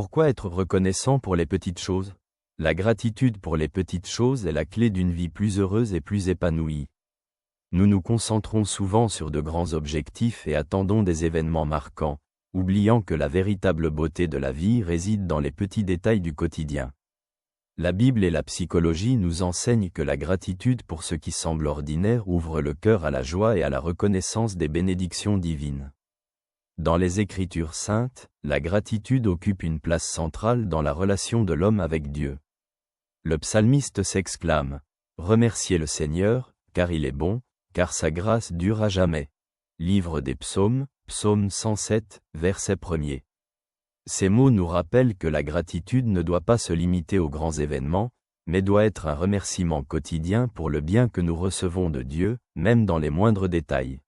Pourquoi être reconnaissant pour les petites choses? La gratitude pour les petites choses est la clé d'une vie plus heureuse et plus épanouie. Nous nous concentrons souvent sur de grands objectifs et attendons des événements marquants, oubliant que la véritable beauté de la vie réside dans les petits détails du quotidien. La Bible et la psychologie nous enseignent que la gratitude pour ce qui semble ordinaire ouvre le cœur à la joie et à la reconnaissance des bénédictions divines. Dans les Écritures saintes, la gratitude occupe une place centrale dans la relation de l'homme avec Dieu. Le psalmiste s'exclame « Remerciez le Seigneur, car il est bon, car sa grâce dure à jamais ». Livre des Psaumes, Psaume 107, verset 1er. Ces mots nous rappellent que la gratitude ne doit pas se limiter aux grands événements, mais doit être un remerciement quotidien pour le bien que nous recevons de Dieu, même dans les moindres détails.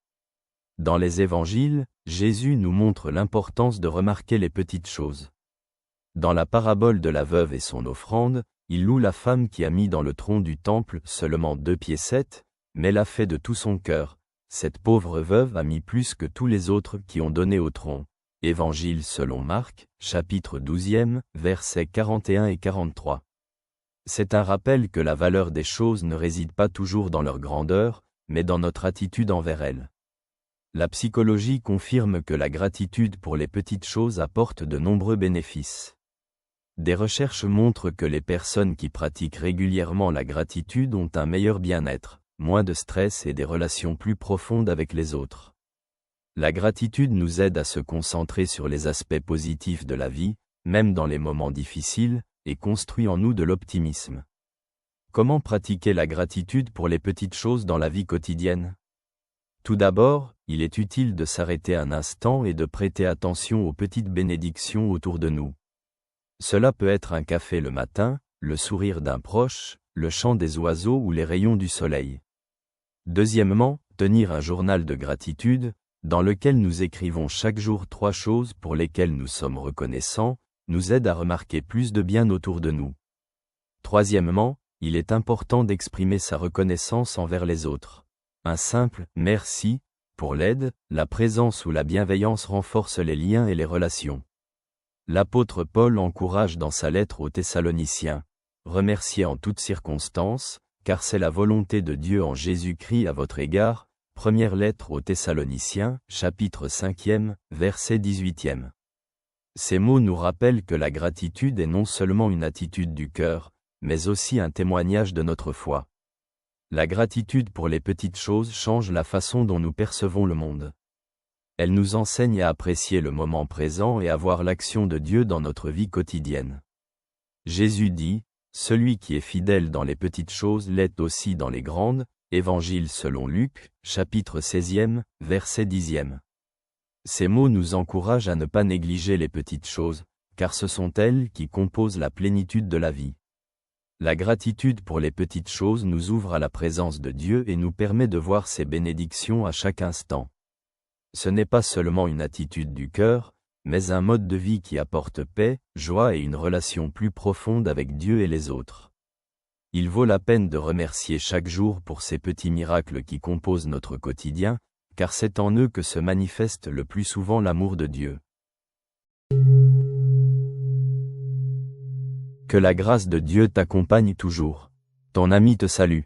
Dans les évangiles, Jésus nous montre l'importance de remarquer les petites choses. Dans la parabole de la veuve et son offrande, il loue la femme qui a mis dans le tronc du temple seulement 2 piécettes, mais l'a fait de tout son cœur. Cette pauvre veuve a mis plus que tous les autres qui ont donné au tronc. Évangile selon Marc, chapitre 12, versets 41 et 43. C'est un rappel que la valeur des choses ne réside pas toujours dans leur grandeur, mais dans notre attitude envers elles. La psychologie confirme que la gratitude pour les petites choses apporte de nombreux bénéfices. Des recherches montrent que les personnes qui pratiquent régulièrement la gratitude ont un meilleur bien-être, moins de stress et des relations plus profondes avec les autres. La gratitude nous aide à se concentrer sur les aspects positifs de la vie, même dans les moments difficiles, et construit en nous de l'optimisme. Comment pratiquer la gratitude pour les petites choses dans la vie quotidienne? Tout d'abord, il est utile de s'arrêter un instant et de prêter attention aux petites bénédictions autour de nous. Cela peut être un café le matin, le sourire d'un proche, le chant des oiseaux ou les rayons du soleil. Deuxièmement, tenir un journal de gratitude, dans lequel nous écrivons chaque jour 3 choses pour lesquelles nous sommes reconnaissants, nous aide à remarquer plus de bien autour de nous. Troisièmement, il est important d'exprimer sa reconnaissance envers les autres. Un simple « merci » pour l'aide, la présence ou la bienveillance renforce les liens et les relations. L'apôtre Paul encourage dans sa lettre aux Thessaloniciens « Remerciez en toutes circonstances, car c'est la volonté de Dieu en Jésus-Christ à votre égard ». Première lettre aux Thessaloniciens, chapitre 5, verset 18. Ces mots nous rappellent que la gratitude est non seulement une attitude du cœur, mais aussi un témoignage de notre foi. La gratitude pour les petites choses change la façon dont nous percevons le monde. Elle nous enseigne à apprécier le moment présent et à voir l'action de Dieu dans notre vie quotidienne. Jésus dit, « Celui qui est fidèle dans les petites choses l'est aussi dans les grandes », Évangile selon Luc, chapitre 16, verset 10. Ces mots nous encouragent à ne pas négliger les petites choses, car ce sont elles qui composent la plénitude de la vie. La gratitude pour les petites choses nous ouvre à la présence de Dieu et nous permet de voir ses bénédictions à chaque instant. Ce n'est pas seulement une attitude du cœur, mais un mode de vie qui apporte paix, joie et une relation plus profonde avec Dieu et les autres. Il vaut la peine de remercier chaque jour pour ces petits miracles qui composent notre quotidien, car c'est en eux que se manifeste le plus souvent l'amour de Dieu. Que la grâce de Dieu t'accompagne toujours. Ton ami te salue.